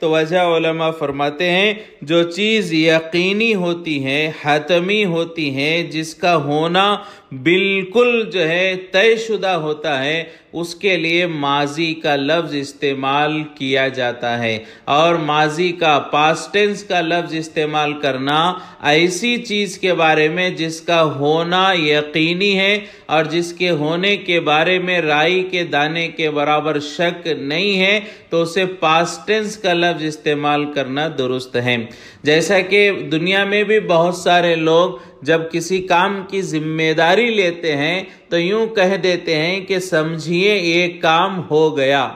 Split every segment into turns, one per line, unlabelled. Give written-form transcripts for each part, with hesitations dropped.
تو وجہ علماء فرماتے ہیں جو چیز یقینی ہوتی ہے، حتمی ہوتی ہے، جس کا ہونا بالکل جو ہے طے شدہ ہوتا ہے، اس کے لیے ماضی کا لفظ استعمال کیا جاتا ہے، اور ماضی کا پاسٹ ٹینس کا لفظ استعمال کرنا ایسی چیز کے بارے میں جس کا ہونا یقینی ہے اور جس کے ہونے کے بارے میں رائی کے دانے کے برابر شک نہیں ہے، تو اسے پاسٹ ٹینس کا لفظ استعمال کرنا درست ہے۔ جیسا کہ دنیا میں بھی بہت سارے لوگ جب کسی کام کی ذمہ داری لیتے ہیں تو یوں کہہ دیتے ہیں کہ سمجھیے یہ کام ہو گیا،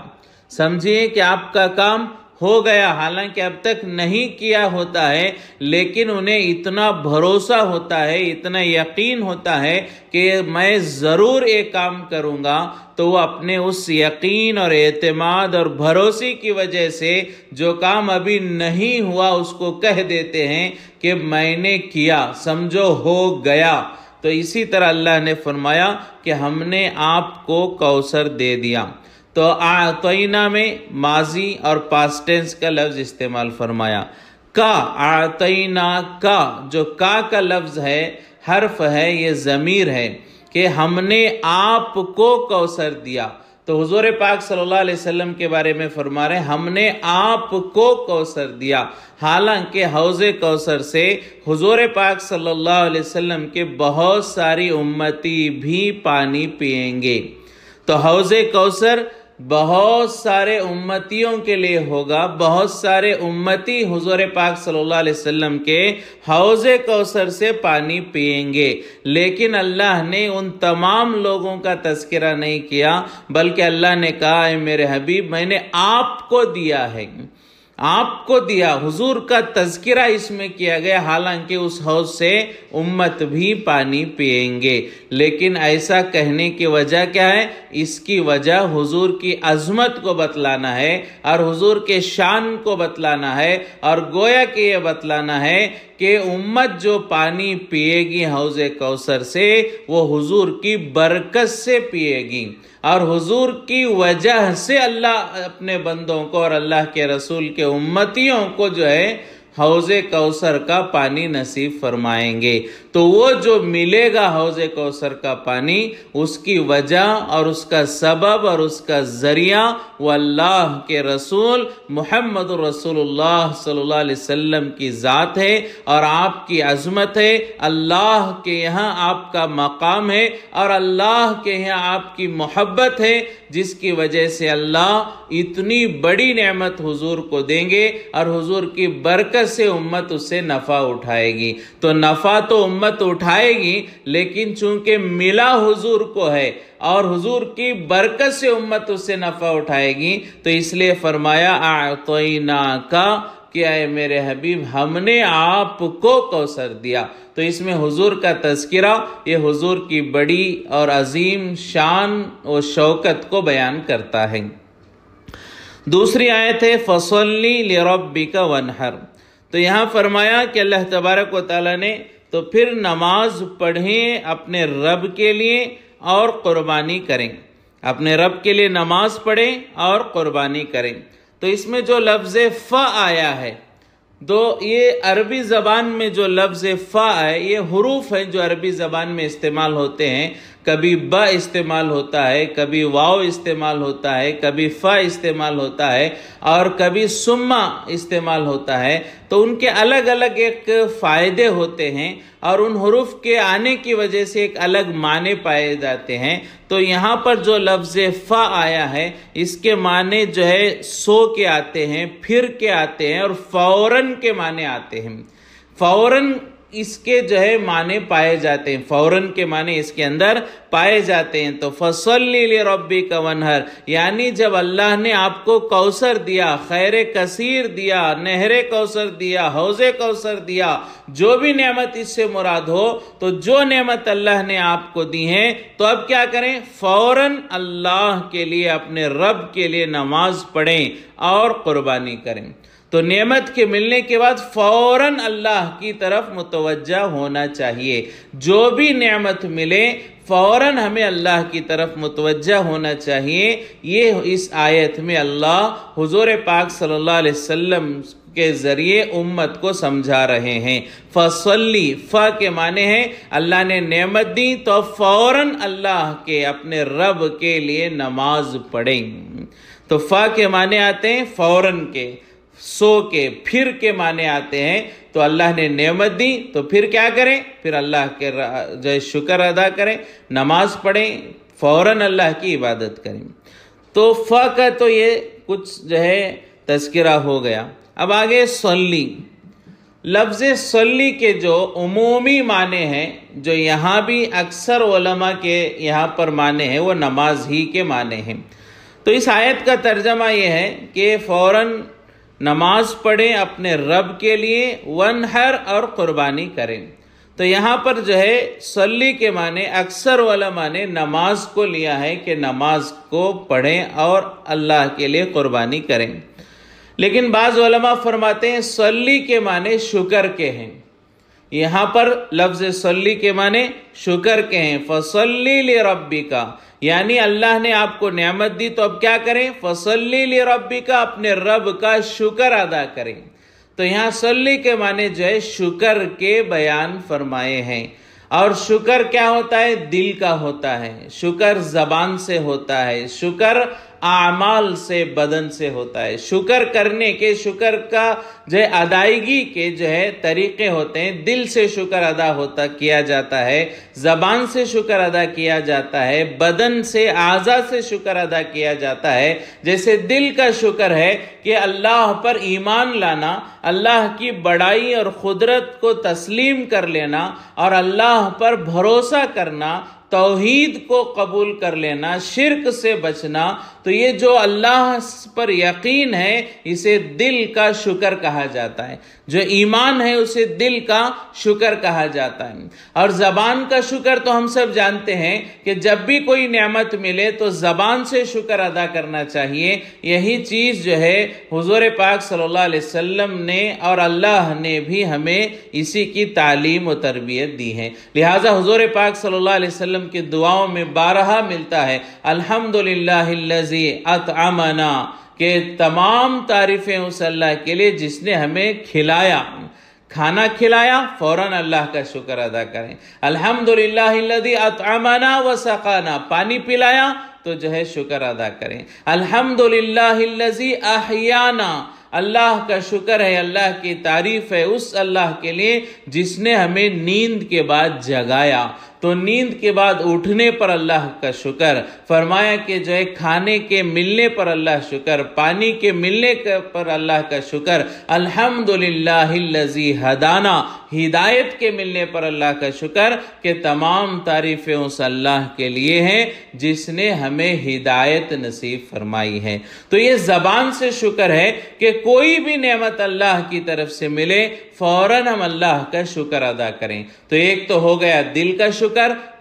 سمجھیے کہ آپ کا کام ہو گیا، حالانکہ اب تک نہیں کیا ہوتا ہے، لیکن انہیں اتنا بھروسہ ہوتا ہے، اتنا یقین ہوتا ہے کہ میں ضرور ایک کام کروں گا، تو وہ اپنے اس یقین اور اعتماد اور بھروسے کی وجہ سے جو کام ابھی نہیں ہوا اس کو کہہ دیتے ہیں کہ میں نے کیا، سمجھو ہو گیا۔ تو اسی طرح اللہ نے فرمایا کہ ہم نے آپ کو کوثر دے دیا۔ تو اعطینا میں ماضی اور پاسٹ ٹینس کا لفظ استعمال فرمایا۔ کا، اعطینا کا، جو کا لفظ ہے، حرف ہے، یہ ضمیر ہے کہ ہم نے آپ کو کوثر دیا۔ تو حضور پاک صلی اللہ علیہ وسلم کے بارے میں فرما رہے ہیں ہم نے آپ کو کوثر دیا، حالانکہ حوض کوثر سے حضور پاک صلی اللہ علیہ وسلم کے بہت ساری امتی بھی پانی پیئیں گے۔ تو حوض کوثر بہت سارے امتیوں کے لیے ہوگا، بہت سارے امتی حضور پاک صلی اللہ علیہ وسلم کے حوض کوثر سے پانی پیئیں گے، لیکن اللہ نے ان تمام لوگوں کا تذکرہ نہیں کیا، بلکہ اللہ نے کہا اے میرے حبیب میں نے آپ کو دیا ہے، آپ کو دیا۔ حضور کا تذکرہ اس میں کیا گیا، حالانکہ اس حوض سے امت بھی پانی پیئیں گے۔ لیکن ایسا کہنے کی وجہ کیا ہے؟ اس کی وجہ حضور کی عظمت کو بتلانا ہے اور حضور کے شان کو بتلانا ہے، اور گویا کہ یہ بتلانا ہے کہ امت جو پانی پیے گی حوض کوثر سے وہ حضور کی برکت سے پیے گی، اور حضور کی وجہ سے اللہ اپنے بندوں کو اور اللہ کے رسول کے امتیوں کو جو ہے حوض کوثر کا پانی نصیب فرمائیں گے۔ تو وہ جو ملے گا حوض کوثر کا پانی، اس کی وجہ اور اس کا سبب اور اس کا ذریعہ وہ اللہ کے رسول محمد رسول اللہ صلی اللہ علیہ وسلم کی ذات ہے اور آپ کی عظمت ہے، اللہ کے یہاں آپ کا مقام ہے اور اللہ کے یہاں آپ کی محبت ہے، جس کی وجہ سے اللہ اتنی بڑی نعمت حضور کو دیں گے اور حضور کی برکت سے امت اس سے نفع اٹھائے گی۔ تو نفع تو امت اٹھائے گی، لیکن چونکہ ملا حضور کو ہے اور حضور کی برکت سے امت اس سے نفع اٹھائے گی، تو اس لیے فرمایا اعطینا کا کہ اے میرے حبیب ہم نے آپ کو کوثر دیا۔ تو اس میں حضور کا تذکرہ یہ حضور کی بڑی اور عظیم شان و شوکت کو بیان کرتا ہے۔ دوسری آیت ہے فَصَلِّ لِرَبِّكَ وَانْحَرْ۔ تو یہاں فرمایا کہ اللہ تبارک و تعالیٰ نے تو پھر نماز پڑھیں اپنے رب کے لیے اور قربانی کریں، اپنے رب کے لیے نماز پڑھیں اور قربانی کریں۔ تو اس میں جو لفظ فا آیا ہے، تو یہ عربی زبان میں جو لفظ فا ہے یہ حروف ہیں جو عربی زبان میں استعمال ہوتے ہیں۔ کبھی با استعمال ہوتا ہے، کبھی واو استعمال ہوتا ہے، کبھی فا استعمال ہوتا ہے اور کبھی سما استعمال ہوتا ہے۔ تو ان کے الگ الگ ایک فائدے ہوتے ہیں اور ان حروف کے آنے کی وجہ سے ایک الگ معنی پائے جاتے ہیں۔ تو یہاں پر جو لفظ فا آیا ہے اس کے معنی جو ہے سو کے آتے ہیں، پھر کے آتے ہیں اور فوراً کے معنی آتے ہیں۔ فوراً اس کے جو ہے معنی پائے جاتے ہیں، فوراً کے معنی اس کے اندر پائے جاتے ہیں۔ تو فَصَلِّ لِرَبِّكَ وَانْحَرْ، یعنی جب اللہ نے آپ کو کوثر دیا، خیر کثیر دیا، نہر کوثر دیا، حوض کوثر دیا، جو بھی نعمت اس سے مراد ہو، تو جو نعمت اللہ نے آپ کو دی ہے تو اب کیا کریں؟ فوراً اللہ کے لیے اپنے رب کے لیے نماز پڑھیں اور قربانی کریں۔ تو نعمت کے ملنے کے بعد فوراً اللہ کی طرف متوجہ ہونا چاہیے۔ جو بھی نعمت ملے فوراً ہمیں اللہ کی طرف متوجہ ہونا چاہیے۔ یہ اس آیت میں اللہ حضور پاک صلی اللہ علیہ وسلم کے ذریعے امت کو سمجھا رہے ہیں۔ فصلی، فا کے معنی ہے اللہ نے نعمت دی تو فوراً اللہ کے اپنے رب کے لیے نماز پڑھیں۔ تو فا کے معنی آتے ہیں فوراً کے، سو کے، پھر کے معنی آتے ہیں۔ تو اللہ نے نعمت دی تو پھر کیا کریں؟ پھر اللہ کے جو ہے شکر ادا کریں، نماز پڑھیں، فوراً اللہ کی عبادت کریں۔ تو فا کا تو یہ کچھ جو ہے تذکرہ ہو گیا۔ اب آگے صلی، لفظ صلی کے جو عمومی معنی ہیں، جو یہاں بھی اکثر علماء کے یہاں پر معنی ہیں، وہ نماز ہی کے معنی ہیں۔ تو اس آیت کا ترجمہ یہ ہے کہ فوراً نماز پڑھیں اپنے رب کے لیے، ونحر اور قربانی کریں۔ تو یہاں پر جو ہے صلی کے معنی اکثر علماء نے نماز کو لیا ہے کہ نماز کو پڑھیں اور اللہ کے لیے قربانی کریں، لیکن بعض علماء فرماتے ہیں صلی کے معنی شکر کے ہیں۔ یہاں پر لفظ صلی کے معنی شکر کے ہیں۔ فصلی لربک، یعنی اللہ نے آپ کو نعمت دی تو اب کیا کریں؟ فصلی لربک، اپنے رب کا شکر ادا کریں۔ تو یہاں صلی کے معنی جو ہے شکر کے بیان فرمائے ہیں۔ اور شکر کیا ہوتا ہے؟ دل کا ہوتا ہے، شکر زبان سے ہوتا ہے، شکر اعمال سے، بدن سے ہوتا ہے۔ شکر کرنے کے، شکر کا جو ہے ادائیگی کے جو ہے طریقے ہوتے ہیں۔ دل سے شکر ادا کیا جاتا ہے، زبان سے شکر ادا کیا جاتا ہے، بدن سے، اعضاء سے شکر ادا کیا جاتا ہے۔ جیسے دل کا شکر ہے کہ اللہ پر ایمان لانا، اللہ کی بڑائی اور قدرت کو تسلیم کر لینا اور اللہ پر بھروسہ کرنا، توحید کو قبول کر لینا، شرک سے بچنا۔ تو یہ جو اللہ پر یقین ہے اسے دل کا شکر کہا جاتا ہے، جو ایمان ہے اسے دل کا شکر کہا جاتا ہے۔ اور زبان کا شکر تو ہم سب جانتے ہیں کہ جب بھی کوئی نعمت ملے تو زبان سے شکر ادا کرنا چاہیے۔ یہی چیز جو ہے حضور پاک صلی اللہ علیہ وسلم نے اور اللہ نے بھی ہمیں اسی کی تعلیم و تربیت دی ہے۔ لہٰذا حضور پاک صلی اللہ علیہ وسلم کی دعاؤں میں بارہا ملتا ہے الحمدللہ الذی اطعمنا، کہ تمام تعریفیں اس اللہ کے لیے جس نے ہمیں کھلایا۔ کھانا کھلایا، فوراً اللہ کا شکر ادا کریں۔ الحمدللہ الذی اطعمنا وسقانا، پانی پلایا تو جو ہے شکر ادا کریں۔ الحمدللہ الذی احیانا، اللہ کا شکر ہے، اللہ کی تعریف ہے اس اللہ کے لیے جس نے ہمیں نیند کے بعد جگایا۔ تو نیند کے بعد اٹھنے پر اللہ کا شکر، فرمایا کہ جو ہے کھانے کے ملنے پر اللہ شکر، پانی کے ملنے پر اللہ کا شکر۔ الحمدللہ الذی ہدانا، ہدایت کے ملنے پر اللہ کا شکر، کہ تمام تعریفیں اس اللہ کے لیے ہیں جس نے ہمیں ہدایت نصیب فرمائی ہے۔ تو یہ زبان سے شکر ہے کہ کوئی بھی نعمت اللہ کی طرف سے ملے فوراً ہم اللہ کا شکر ادا کریں۔ تو ایک تو ہو گیا دل کا شکر،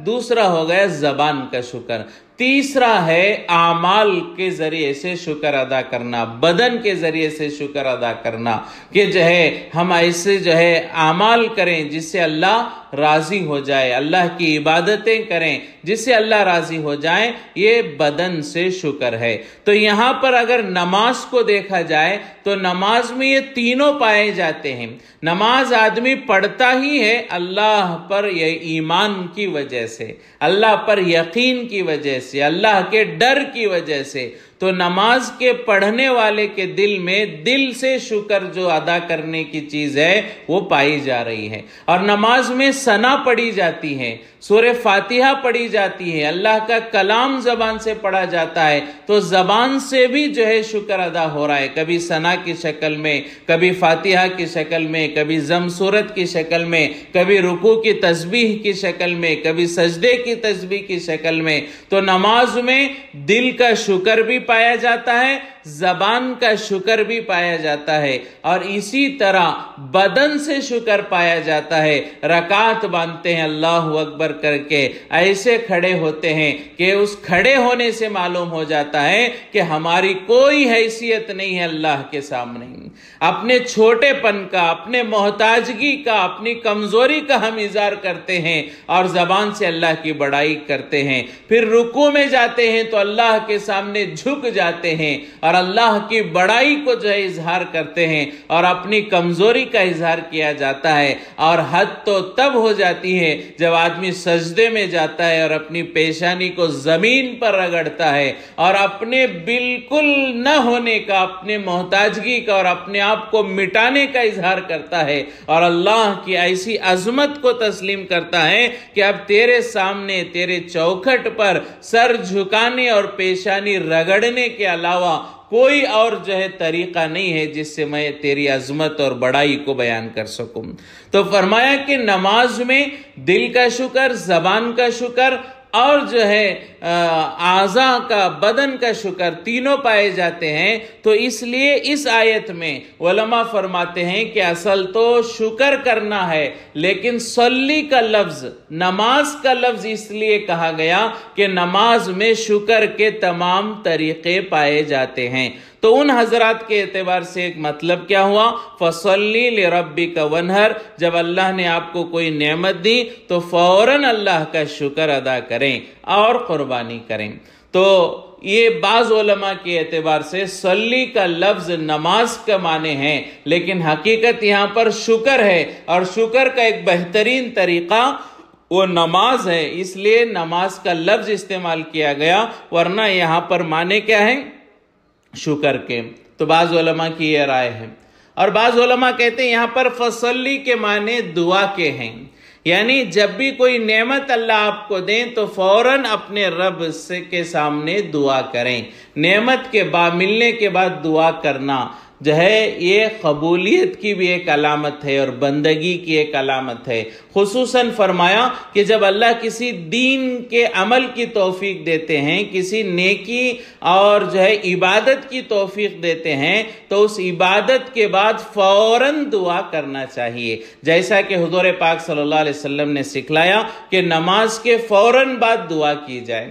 دوسرا ہو گیا زبان کا شکر، تیسرا ہے اعمال کے ذریعے سے شکر ادا کرنا، بدن کے ذریعے سے شکر ادا کرنا، کہ جو ہے ہم ایسے جو ہے اعمال کریں جس سے اللہ راضی ہو جائے، اللہ کی عبادتیں کریں جس سے اللہ راضی ہو جائیں، یہ بدن سے شکر ہے۔ تو یہاں پر اگر نماز کو دیکھا جائے تو نماز میں یہ تینوں پائے جاتے ہیں۔ نماز آدمی پڑھتا ہی ہے اللہ پر یہ ایمان کی وجہ سے، اللہ پر یقین کی وجہ سے، اللہ کے ڈر کی وجہ سے۔ تو نماز کے پڑھنے والے کے دل میں دل سے شکر جو ادا کرنے کی چیز ہے وہ پائی جا رہی ہے۔ اور نماز میں ثنا پڑھی جاتی ہے، سورہ فاتحہ پڑھی جاتی ہے، اللہ کا کلام زبان سے پڑھا جاتا ہے، تو زبان سے بھی جو ہے شکر ادا ہو رہا ہے، کبھی ثنا کی شکل میں، کبھی فاتحہ کی شکل میں، کبھی ضم سورت کی شکل میں، کبھی رکوع کی تسبیح کی شکل میں، کبھی سجدے کی تسبیح کی شکل میں۔ تو نماز میں دل کا شکر بھی پایا جاتا ہے زبان کا شکر بھی پایا جاتا ہے اور اسی طرح بدن سے شکر پایا جاتا ہے۔ رکعت باندھتے ہیں اللہ اکبر کر کے، ایسے کھڑے ہوتے ہیں کہ اس کھڑے ہونے سے معلوم ہو جاتا ہے کہ ہماری کوئی حیثیت نہیں ہے اللہ کے سامنے۔ اپنے چھوٹے پن کا، اپنے محتاجگی کا، اپنی کمزوری کا ہم اظہار کرتے ہیں اور زبان سے اللہ کی بڑائی کرتے ہیں۔ پھر رکوع میں جاتے ہیں تو اللہ کے سامنے جھک جاتے ہیں اور اللہ کی بڑائی کو جو ہے اظہار کرتے ہیں اور اپنی کمزوری کا اظہار کیا جاتا ہے۔ اور حد تو تب ہو جاتی ہے جب آدمی سجدے میں جاتا ہے اور اپنی پیشانی کو زمین پر رگڑتا ہے اور اپنے بالکل نہ ہونے کا، اپنے محتاجگی کا اور اپنے آپ کو مٹانے کا اظہار کرتا ہے اور اللہ کی ایسی عظمت کو تسلیم کرتا ہے کہ اب تیرے سامنے، تیرے چوکھٹ پر سر جھکانے اور پیشانی رگڑنے کے علاوہ کوئی اور جو ہے طریقہ نہیں ہے جس سے میں تیری عظمت اور بڑائی کو بیان کر سکوں۔ تو فرمایا کہ نماز میں دل کا شکر، زبان کا شکر اور جو ہے اعضاء کا، بدن کا شکر تینوں پائے جاتے ہیں۔ تو اس لیے اس آیت میں علماء فرماتے ہیں کہ اصل تو شکر کرنا ہے، لیکن صلی کا لفظ، نماز کا لفظ اس لیے کہا گیا کہ نماز میں شکر کے تمام طریقے پائے جاتے ہیں۔ تو ان حضرات کے اعتبار سے ایک مطلب کیا ہوا؟ فَصَلِّ لِرَبِّكَ وَانْحَرْ، جب اللہ نے آپ کو کوئی نعمت دی تو فوراً اللہ کا شکر ادا کریں اور قربانی کریں۔ تو یہ بعض علماء کے اعتبار سے صلی کا لفظ نماز کا معنی ہے، لیکن حقیقت یہاں پر شکر ہے اور شکر کا ایک بہترین طریقہ وہ نماز ہے، اس لیے نماز کا لفظ استعمال کیا گیا، ورنہ یہاں پر معنی کیا ہے؟ شکر کے۔ تو بعض علماء کی یہ رائے ہے اور بعض علماء کہتے ہیں یہاں پر فصلی کے معنی دعا کے ہیں، یعنی جب بھی کوئی نعمت اللہ آپ کو دیں تو فوراً اپنے رب کے سامنے دعا کریں۔ نعمت کے بعد، ملنے کے بعد دعا کرنا جو ہے یہ قبولیت کی بھی ایک علامت ہے اور بندگی کی ایک علامت ہے۔ خصوصاً فرمایا کہ جب اللہ کسی دین کے عمل کی توفیق دیتے ہیں، کسی نیکی اور جو ہے عبادت کی توفیق دیتے ہیں تو اس عبادت کے بعد فوراً دعا کرنا چاہیے، جیسا کہ حضور پاک صلی اللہ علیہ وسلم نے سکھلایا کہ نماز کے فوراً بعد دعا کی جائے،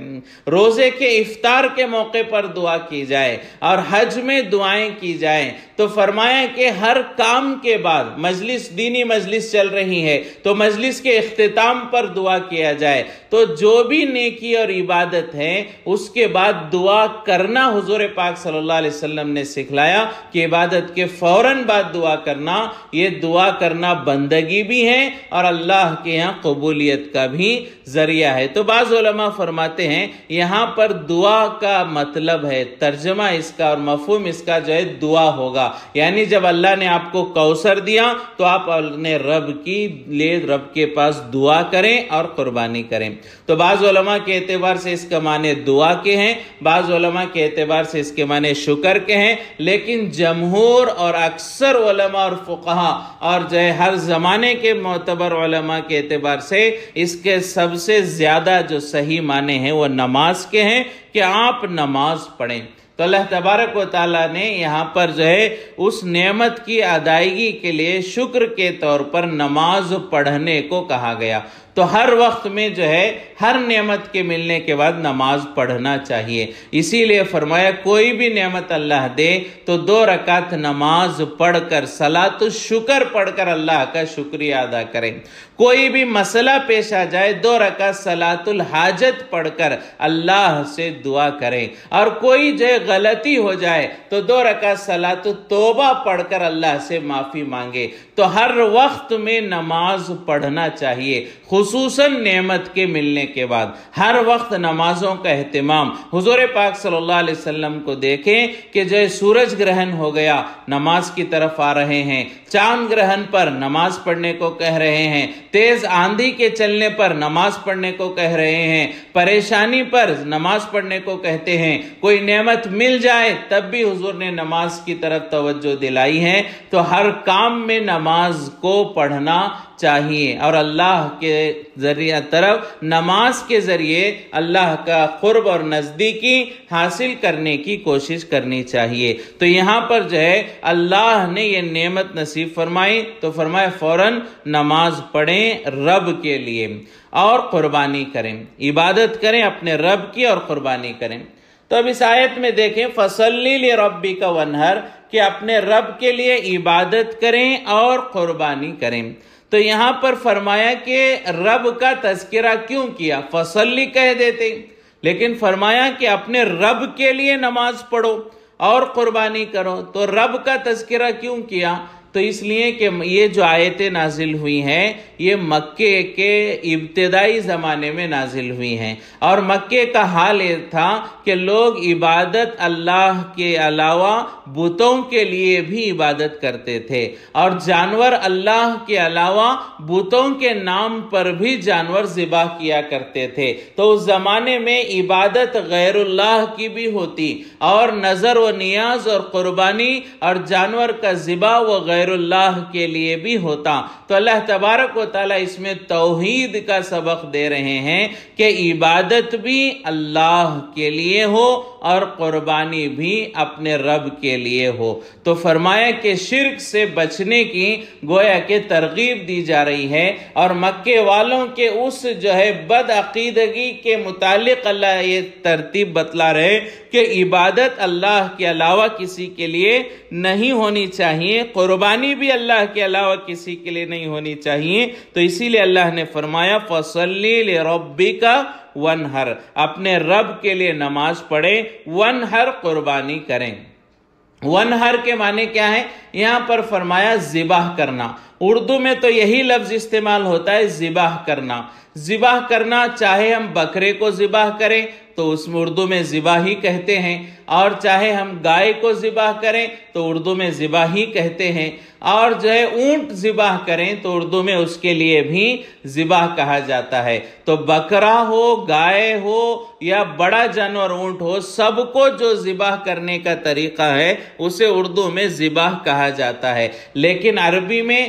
روزے کے افطار کے موقع پر دعا کی جائے اور حج میں دعائیں کی جائیں۔ تو فرمایا کہ ہر کام کے بعد، مجلس، دینی مجلس چل رہی ہے تو مجلس کے اختتام پر دعا کیا جائے۔ تو جو بھی نیکی اور عبادت ہے اس کے بعد دعا کرنا حضور پاک صلی اللہ علیہ وسلم نے سکھلایا کہ عبادت کے فوراً بعد دعا کرنا، یہ دعا کرنا بندگی بھی ہے اور اللہ کے یہاں قبولیت کا بھی ذریعہ ہے۔ تو بعض علماء فرماتے ہیں یہاں پر دعا کا مطلب ہے، ترجمہ اس کا اور مفہوم اس کا جو ہے دعا ہوگا، یعنی جب اللہ نے آپ کو کوثر دیا تو آپ اپنے رب کی لیے رب کے پاس دعا کریں اور قربانی کریں۔ تو بعض علماء کے اعتبار سے اس کا معنی دعا کے ہیں، بعض علماء کے اعتبار سے اس کے معنی شکر کے ہیں، لیکن جمہور اور اکثر علماء اور فقہا اور جو ہے ہر زمانے کے معتبر علماء کے اعتبار سے اس کے سب سے زیادہ جو صحیح معنی ہیں وہ نماز کے ہیں کہ آپ نماز پڑھیں۔ تو اللہ تبارک و تعالیٰ نے یہاں پر جو ہے اس نعمت کی ادائیگی کے لیے شکر کے طور پر نماز پڑھنے کو کہا گیا۔ تو ہر وقت میں جو ہے ہر نعمت کے ملنے کے بعد نماز پڑھنا چاہیے، اسی لیے فرمایا کوئی بھی نعمت اللہ دے تو 2 رکعت نماز پڑھ کر، صلاۃ الشکر پڑھ کر اللہ کا شکریہ ادا کریں۔ کوئی بھی مسئلہ پیش آ جائے 2 رکعت صلاۃ الحاجت پڑھ کر اللہ سے دعا کریں، اور کوئی جو غلطی ہو جائے تو 2 رکعت صلاۃ التوبہ پڑھ کر اللہ سے معافی مانگے۔ تو ہر وقت میں نماز پڑھنا چاہیے، خصوصاً نعمت کے ملنے کے بعد ہر وقت نمازوں کا اہتمام۔ حضور پاک صلی اللہ علیہ وسلم کو دیکھیں کہ جو سورج گرہن ہو گیا نماز کی طرف آ رہے ہیں، چاند گرہن پر نماز پڑھنے کو کہہ رہے ہیں، تیز آندھی کے چلنے پر نماز پڑھنے کو کہہ رہے ہیں، پریشانی پر نماز پڑھنے کو کہتے ہیں، کوئی نعمت مل جائے تب بھی حضور نے نماز کی طرف توجہ دلائی ہے۔ تو ہر کام میں نماز کو پڑھنا چاہیے اور اللہ کے ذریعے طرف نماز کے ذریعے اللہ کا قرب اور نزدیکی حاصل کرنے کی کوشش کرنی چاہیے۔ تو یہاں پر جو ہے اللہ نے یہ نعمت نصیب فرمائی تو فرمایا فوراً نماز پڑھیں رب کے لیے اور قربانی کریں، عبادت کریں اپنے رب کی اور قربانی کریں۔ تو اب اس آیت میں دیکھیں فَصَلِّ لِرَبِّكَ وَانْحَرْ کہ اپنے رب کے لیے عبادت کریں اور قربانی کریں۔ تو یہاں پر فرمایا کہ رب کا تذکرہ کیوں کیا؟ فصلی کہہ دیتے، لیکن فرمایا کہ اپنے رب کے لیے نماز پڑھو اور قربانی کرو۔ تو رب کا تذکرہ کیوں کیا؟ تو اس لیے کہ یہ جو آیتیں نازل ہوئی ہیں یہ مکے کے ابتدائی زمانے میں نازل ہوئی ہیں، اور مکے کا حال یہ تھا کہ لوگ عبادت اللہ کے علاوہ بتوں کے لیے بھی عبادت کرتے تھے، اور جانور اللہ کے علاوہ بتوں کے نام پر بھی جانور ذبح کیا کرتے تھے۔ تو اس زمانے میں عبادت غیر اللہ کی بھی ہوتی، اور نظر و نیاز اور قربانی اور جانور کا ذبح و غیر اللہ کے لیے بھی ہوتا۔ تو اللہ تبارک و تعالیٰ اس میں توحید کا سبق دے رہے ہیں کہ عبادت بھی اللہ کے لیے ہو اور قربانی بھی اپنے رب کے لیے ہو۔ تو فرمایا کہ شرک سے بچنے کی گویا کہ ترغیب دی جا رہی ہے، اور مکے والوں کے اس جو ہے بد عقیدگی کے متعلق اللہ یہ ترتیب بتلا رہے کہ عبادت اللہ کے علاوہ کسی کے لیے نہیں ہونی چاہیے، قربانی بھی اللہ کے علاوہ کسی کے لیے نہیں ہونی چاہیے۔ تو اسی لیے اللہ نے فرمایا فَصَلِّ لِرَبِّكَ وَانْحَرْ اپنے رب کے لیے نماز پڑھیں، وَانْحَرْ قربانی کریں۔ وَانْحَرْ کے معنی کیا ہے؟ یہاں پر فرمایا ذبح کرنا۔ اردو میں تو یہی لفظ استعمال ہوتا ہے ذبح کرنا۔ ذبح کرنا چاہے ہم بکرے کو ذبح کریں تو اس میں اردو میں ذبح ہی کہتے ہیں، اور چاہے ہم گائے کو ذبح کریں تو اردو میں ذبح ہی کہتے ہیں، اور جو ہے اونٹ ذبح کریں تو اردو میں اس کے لیے بھی ذبح کہا جاتا ہے۔ تو بکرا ہو، گائے ہو یا بڑا جانور اونٹ ہو، سب کو جو ذبح کرنے کا طریقہ ہے اسے اردو میں ذبح کہا جاتا ہے۔ لیکن عربی میں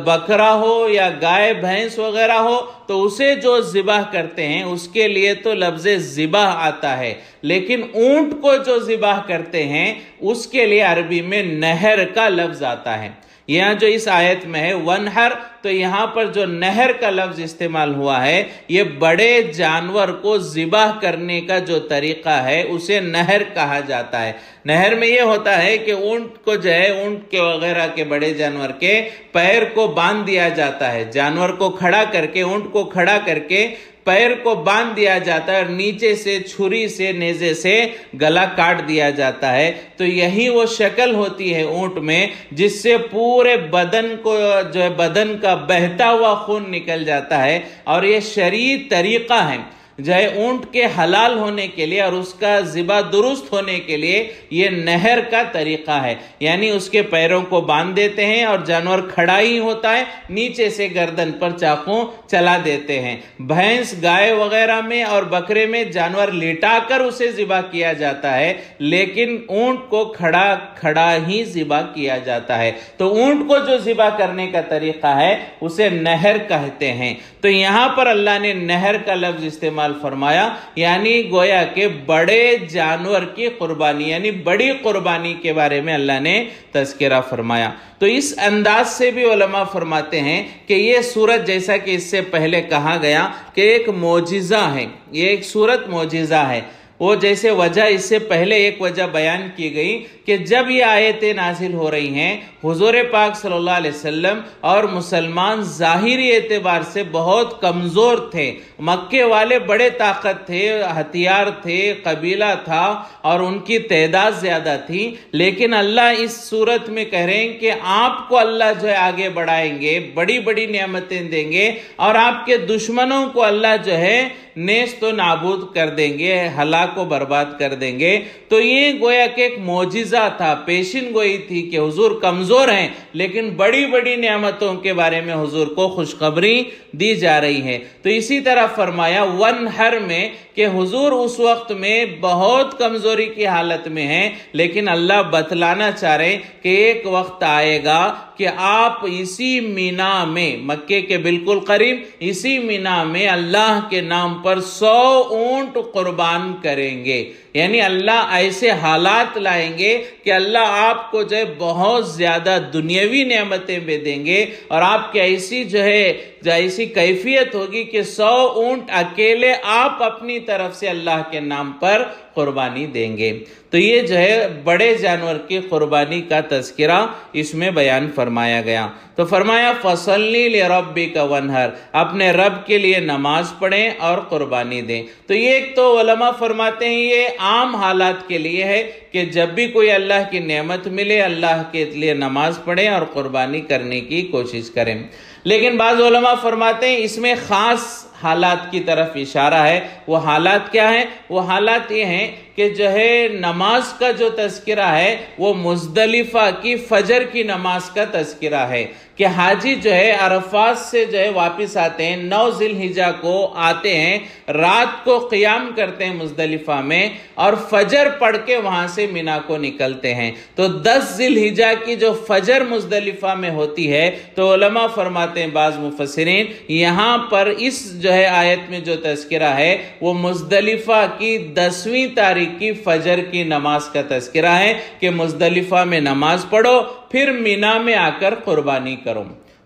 بکرا ہو یا گائے بھینس وغیرہ ہو تو اسے جو ذبح کرتے ہیں اس کے لیے تو لفظ ذبح آتا ہے، لیکن اونٹ کو جو ذبح کرتے ہیں اس کے لیے عربی میں نہر کا لفظ آتا ہے۔ یہاں جو اس آیت میں ہے ونہر، تو یہاں پر جو نہر کا لفظ استعمال ہوا ہے یہ بڑے جانور کو ذبح کرنے کا جو طریقہ ہے اسے نہر کہا جاتا ہے۔ نہر میں یہ ہوتا ہے کہ اونٹ کو جو ہے اونٹ کے وغیرہ کے بڑے جانور کے پیر کو باندھ دیا جاتا ہے، جانور کو کھڑا کر کے، اونٹ کو کھڑا کر کے پیر کو باندھ دیا جاتا ہے، اور نیچے سے چھری سے نیزے سے گلا کاٹ دیا جاتا ہے۔ تو یہی وہ شکل ہوتی ہے اونٹ میں جس سے پورے بدن کو جو ہے بدن کا بہتا ہوا خون نکل جاتا ہے، اور یہ شرعی طریقہ ہے جو ہے اونٹ کے حلال ہونے کے لیے اور اس کا ذبح درست ہونے کے لیے یہ نہر کا طریقہ ہے، یعنی اس کے پیروں کو باندھ دیتے ہیں اور جانور کھڑا ہی ہوتا ہے، نیچے سے گردن پر چاقو چلا دیتے ہیں۔ بھینس گائے وغیرہ میں اور بکرے میں جانور لٹا کر اسے ذبح کیا جاتا ہے، لیکن اونٹ کو کھڑا ہی ذبح کیا جاتا ہے۔ تو اونٹ کو جو ذبح کرنے کا طریقہ ہے اسے نہر کہتے ہیں۔ تو یہاں پر اللہ نے نہر کا لفظ استعمال فرمایا، یعنی گویا کہ بڑے جانور کی قربانی، یعنی بڑی قربانی کے بارے میں اللہ نے تذکرہ فرمایا۔ تو اس انداز سے بھی علماء فرماتے ہیں کہ یہ سورت، جیسا کہ اس سے پہلے کہا گیا کہ ایک معجزہ ہے، یہ ایک سورت معجزہ ہے۔ وہ جیسے وجہ اس سے پہلے ایک وجہ بیان کی گئی کہ جب یہ آیتیں نازل ہو رہی ہیں حضور پاک صلی اللہ علیہ وسلم اور مسلمان ظاہری اعتبار سے بہت کمزور تھے، مکے والے بڑے طاقت تھے، ہتھیار تھے، قبیلہ تھا اور ان کی تعداد زیادہ تھی، لیکن اللہ اس صورت میں کہہ رہے ہیں کہ آپ کو اللہ جو ہے آگے بڑھائیں گے، بڑی بڑی نعمتیں دیں گے، اور آپ کے دشمنوں کو اللہ جو ہے نیست و نابود کر دیں گے، ہلاک و برباد کر دیں گے۔ تو یہ گویا کہ ایک معجزہ تھا، پیشن گوئی تھی کہ حضور کمزور ہیں لیکن بڑی بڑی نعمتوں کے بارے میں حضور کو خوشخبری دی جا رہی ہے۔ تو اسی طرح فرمایا ونہر میں کہ حضور اس وقت میں بہت کمزوری کی حالت میں ہیں، لیکن اللہ بتلانا چاہ رہے کہ ایک وقت آئے گا کہ آپ اسی مینا میں، مکے کے بالکل قریب اسی مینا میں اللہ کے نام پر 100 اونٹ قربان کریں گے۔ یعنی اللہ ایسے حالات لائیں گے کہ اللہ آپ کو بہت زیادہ دنیاوی نعمتیں بھی دیں گے، اور آپ کی ایسی کیفیت ہوگی کہ 100 اونٹ اکیلے آپ اپنی طرف سے اللہ کے نام پر قربانی دیں گے۔ تو یہ بڑے جانور کی قربانی کا تذکرہ اس میں بیان فرمایا گیا۔ تو فرمایا فَصَلِّ لِرَبِّكَ وَانْحَرْ، اپنے رب کے لیے نماز پڑھیں اور قربانی دیں۔ تو یہ ایک تو علماء فرماتے ہیں یہ عام حالات کے لیے ہے کہ جب بھی کوئی اللہ کی نعمت ملے اللہ کے لیے نماز پڑھیں اور قربانی کرنے کی کوشش کریں۔ لیکن بعض علماء فرماتے ہیں اس میں خاص حالات کی طرف اشارہ ہے۔ وہ حالات کیا ہیں؟ وہ حالات یہ ہیں کہ نماز کا جو تذکرہ ہے وہ مزدلفہ کی فجر کی نماز کا تذکرہ ہے کہ حاجی عرفات سے واپس آتے ہیں، 9 ذی الحجہ کو آتے ہیں، رات کو قیام کرتے ہیں مزدلفہ میں اور فجر پڑھ کے وہاں سے مینا کو نکلتے ہیں۔ تو 10 ذی الحجہ کی جو فجر مزدلفہ میں ہوتی ہے، تو علماء فرماتے ہیں بعض مفسرین یہاں پر اس آیت میں جو تذکرہ ہے وہ مزدلفہ کی 10ویں تاریخ کی فجر کی نماز کا تذکرہ ہے کہ مزدلفہ میں نماز پڑھو پھر مینا میں آ کر قربانی کرو۔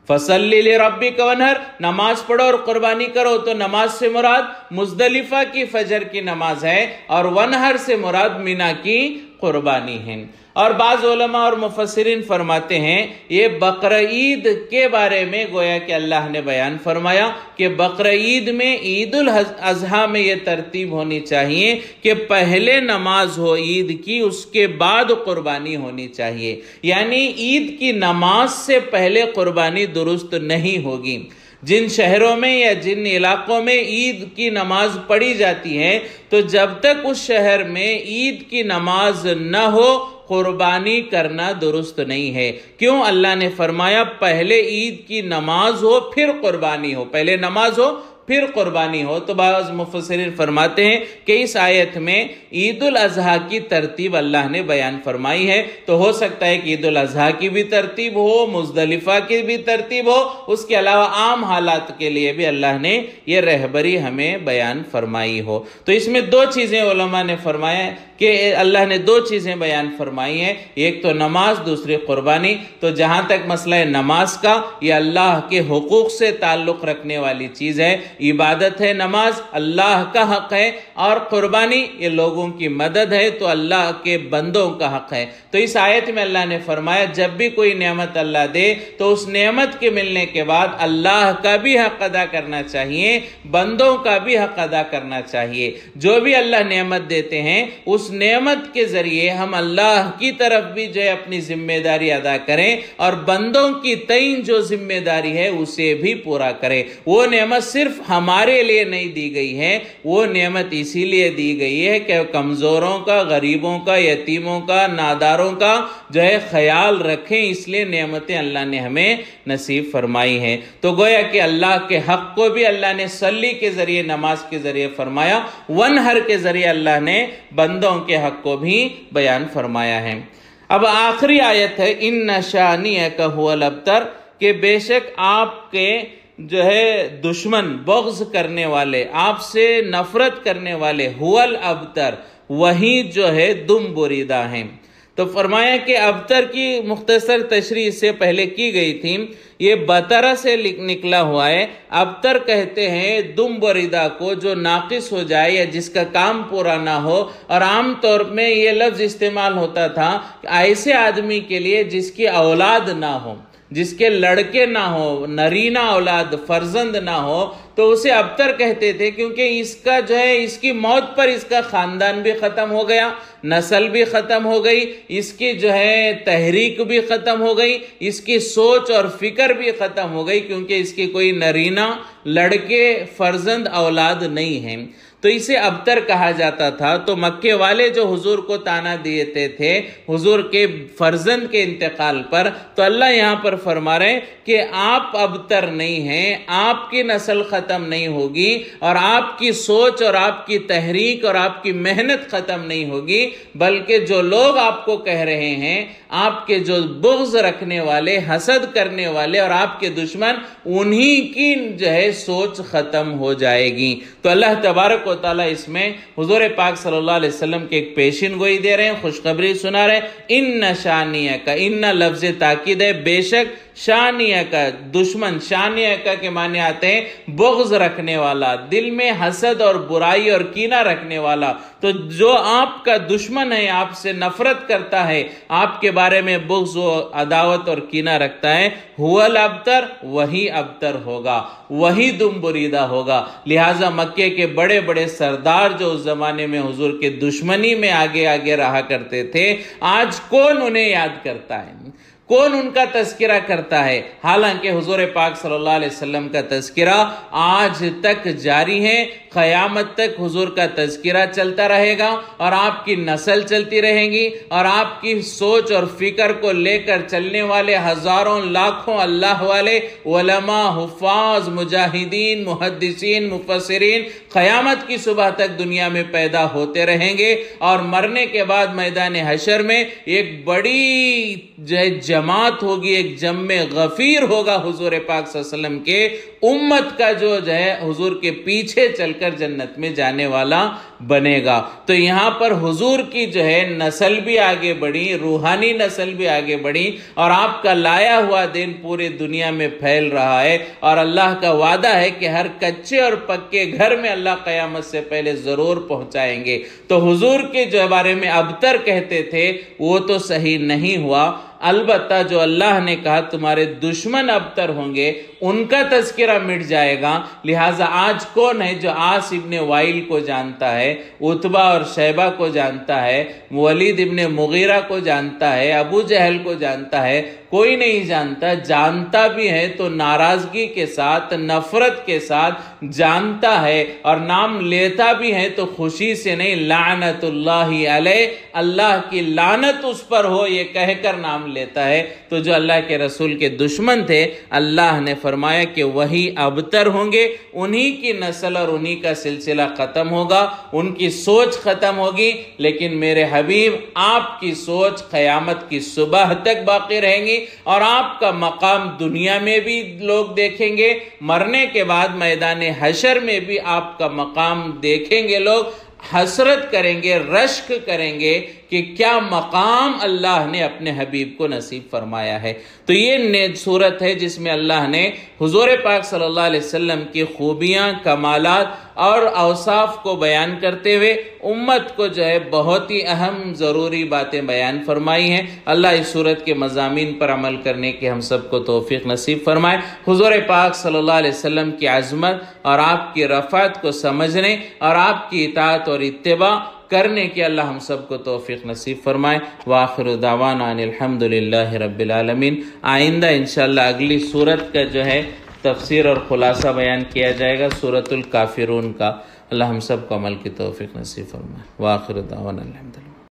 فَصَلِّ لِرَبِّكَ وَانْحَرْ، نماز پڑھو اور قربانی کرو۔ تو نماز سے مراد مزدلفہ کی فجر کی نماز ہے اور ونہر سے مراد مینا کی قربانی ہے۔ اور بعض علماء اور مفسرین فرماتے ہیں یہ بقرعید کے بارے میں گویا کہ اللہ نے بیان فرمایا کہ بقرعید میں عید الاضحیٰ میں یہ ترتیب ہونی چاہیے کہ پہلے نماز ہو عید کی، اس کے بعد قربانی ہونی چاہیے۔ یعنی عید کی نماز سے پہلے قربانی درست نہیں ہوگی۔ جن شہروں میں یا جن علاقوں میں عید کی نماز پڑھی جاتی ہے تو جب تک اس شہر میں عید کی نماز نہ ہو قربانی کرنا درست نہیں ہے۔ کیوں؟ اللہ نے فرمایا پہلے عید کی نماز ہو پھر قربانی ہو، پہلے نماز ہو پھر قربانی ہو۔ تو بعض مفسرین فرماتے ہیں کہ اس آیت میں عید الاضحیٰ کی ترتیب اللہ نے بیان فرمائی ہے۔ تو ہو سکتا ہے کہ عید الاضحیٰ کی بھی ترتیب ہو، مزدلفہ کی بھی ترتیب ہو، اس کے علاوہ عام حالات کے لیے بھی اللہ نے یہ رہبری ہمیں بیان فرمائی ہو۔ تو اس میں 2 چیزیں علماء نے فرمایا کہ اللہ نے 2 چیزیں بیان فرمائی ہیں، ایک تو نماز، دوسری قربانی۔ تو جہاں تک مسئلہ نماز کا، یہ اللہ کے حقوق سے تعلق رکھنے والی چیز ہے، عبادت ہے نماز، اللہ کا حق ہے، اور قربانی یہ لوگوں کی مدد ہے تو اللہ کے بندوں کا حق ہے۔ تو اس آیت میں اللہ نے فرمایا جب بھی کوئی نعمت اللہ دے تو اس نعمت کے ملنے کے بعد اللہ کا بھی حق ادا کرنا چاہیے، بندوں کا بھی حق ادا کرنا چاہیے۔ جو بھی اللہ نعمت دیتے ہیں اس نعمت کے ذریعے ہم اللہ کی طرف بھی اپنی ذمہ داری ادا کریں اور بندوں کی تئیں جو ذمہ داری ہے اسے بھی پورا کریں۔ وہ نعمت صرف ہمارے لیے نہیں دی گئی ہے، وہ نعمت اسی لیے دی گئی ہے کہ کمزوروں کا، غریبوں کا، یتیموں کا، ناداروں کا خیال رکھیں، اس لیے نعمتیں اللہ نے ہمیں نصیب فرمائی ہیں۔ تو گویا کہ اللہ کے حق کو بھی اللہ نے صلی کے ذریعے، نماز کے ذریعے فرمایا، ونہر کے ذریعے اللہ نے بندوں کے حق کو بھی بیان فرمایا ہے۔ اب آخری آیت ہے اِنَّ شَانِئَكَ هُوَ الْأَبْتَرُ، کہ بے شک آپ کے دشمن، بغض کرنے والے، آپ سے نفرت کرنے والے، هُوَ الْأَبْتَرُ، وہی دم بریدہ ہیں۔ تو فرمایا کہ ابتر کی مختصر تشریح سے پہلے کی گئی تھی، یہ بطرہ سے نکلا ہوا ہے۔ ابتر کہتے ہیں دم بریدہ کو جو ناقص ہو جائے یا جس کا کام پورا نہ ہو، اور عام طور میں یہ لفظ استعمال ہوتا تھا ایسے آدمی کے لیے جس کی اولاد نہ ہو، جس کے لڑکے نہ ہو، نرینہ اولاد فرزند نہ ہو، تو اسے ابتر کہتے تھے، کیونکہ اس کا جو ہے اس کی موت پر اس کا خاندان بھی ختم ہو گیا، نسل بھی ختم ہو گئی، اس کی جو ہے تحریک بھی ختم ہو گئی، اس کی سوچ اور فکر بھی ختم ہو گئی، کیونکہ اس کی کوئی نرینہ لڑکے فرزند اولاد نہیں ہیں، تو اسے ابتر کہا جاتا تھا۔ تو مکے والے جو حضور کو طعنہ دیتے تھے حضور کے فرزند کے انتقال پر، تو اللہ یہاں پر فرما رہے ہیں کہ آپ ابتر نہیں ہیں، آپ کی نسل ختم نہیں ہوگی، اور آپ کی سوچ اور آپ کی تحریک اور آپ کی محنت ختم نہیں ہوگی، بلکہ جو لوگ آپ کو کہہ رہے ہیں، آپ کے جو بغض رکھنے والے، حسد کرنے والے اور آپ کے دشمن، انہی کی جو ہے سوچ ختم ہو جائے گی۔ تو اللہ تبارک و تعالیٰ اس میں حضور پاک صلی اللہ علیہ وسلم کے ایک پیشین گوئی دے رہے ہیں، خوشخبری سنا رہے ہیں۔ ان شانیہ کا، ان لفظ تاکید ہے، بے شک شانیہ کا، دشمن، شانیہ کا کے معنی آتے ہیں بغض رکھنے والا، دل میں حسد اور برائی اور کینہ رکھنے والا۔ تو جو آپ کا دشمن ہے، آپ سے نفرت کرتا ہے، آپ کے بارے میں بغض و عداوت اور کینہ رکھتا ہے، هو الابتر، وہی ابتر ہوگا، وہی دم بریدہ ہوگا۔ لہٰذا مکے کے بڑے بڑے سردار جو اس زمانے میں حضور کے دشمنی میں آگے آگے رہا کرتے تھے، آج کون انہیں یاد کرتا ہے؟ کون ان کا تذکرہ کرتا ہے؟ حالانکہ حضور پاک صلی اللہ علیہ وسلم کا تذکرہ آج تک جاری ہے، قیامت تک حضور کا تذکرہ چلتا رہے گا، اور آپ کی نسل چلتی رہے گی، اور آپ کی سوچ اور فکر کو لے کر چلنے والے ہزاروں لاکھوں اللہ والے علماء، حفاظ، مجاہدین، محدثین، مفسرین قیامت کی صبح تک دنیا میں پیدا ہوتے رہیں گے، اور مرنے کے بعد میدان حشر میں ایک بڑی جماعت ہوگی، ایک جمع غفیر ہوگا حضور پاک صلی اللہ علیہ وسلم کے امت کا، جو ہے حضور کے پیچھے چل کر جنت میں جانے والا بنے گا۔ تو یہاں پر حضور کی جو ہے نسل بھی آگے بڑھی، روحانی نسل بھی آگے بڑھی، اور آپ کا لایا ہوا دین پورے دنیا میں پھیل رہا ہے، اور اللہ کا وعدہ ہے کہ ہر کچے اور پکے گھر میں اللہ قیامت سے پہلے ضرور پہنچائیں گے۔ تو حضور کے جو بارے میں ابتر کہتے تھے وہ تو صحیح نہیں ہوا، البتہ جو اللہ نے کہا تمہارے دشمن ابتر ہوں گے، ان کا تذکرہ مٹ جائے گا۔ لہٰذا آج کون ہے جو عاص ابن وائل کو جانتا ہے، عتبہ اور شیبہ کو جانتا ہے، ولید ابن مغیرہ کو جانتا ہے، ابو جہل کو جانتا ہے؟ کوئی نہیں جانتا۔ جانتا بھی ہے تو ناراضگی کے ساتھ، نفرت کے ساتھ جانتا ہے، اور نام لیتا بھی ہے تو خوشی سے نہیں، لعنت اللہ علیہ، اللہ کی لعنت اس پر ہو، یہ کہہ کر نام لیتا ہے۔ تو جو اللہ کے رسول کے دشمن تھے، اللہ نے فرمایا کہ وہی ابتر ہوں گے، انہی کی نسل اور انہی کا سلسلہ ختم ہوگا، ان کی سوچ ختم ہوگی، لیکن میرے حبیب آپ کی سوچ قیامت کی صبح تک باقی رہیں گی، اور آپ کا مقام دنیا میں بھی لوگ دیکھیں گے، مرنے کے بعد میدان حشر میں بھی آپ کا مقام دیکھیں گے، لوگ حسرت کریں گے، رشک کریں گے کہ کیا مقام اللہ نے اپنے حبیب کو نصیب فرمایا ہے۔ تو یہ صورت ہے جس میں اللہ نے حضور پاک صلی اللہ علیہ وسلم کی خوبیاں، کمالات اور اوصاف کو بیان کرتے ہوئے امت کو جو ہے بہت ہی اہم ضروری باتیں بیان فرمائی ہیں۔ اللہ اس صورت کے مضامین پر عمل کرنے کے ہم سب کو توفیق نصیب فرمائے۔ حضور پاک صلی اللہ علیہ وسلم کی عظمت اور آپ کی رفعت کو سمجھنے اور آپ کی اطاعت اور اتباع کرنے کی اللہ ہم سب کو توفیق نصیب فرمائے۔ وآخر دعوانا ان الحمدللہ رب العالمین۔ آئندہ انشاءاللہ اگلی سورت کا جو ہے تفسیر اور خلاصہ بیان کیا جائے گا، سورۃ الکافرون کا۔ اللہ ہم سب کو عمل کی توفیق نصیب فرمائے۔ وآخر دعوانا الحمدللہ۔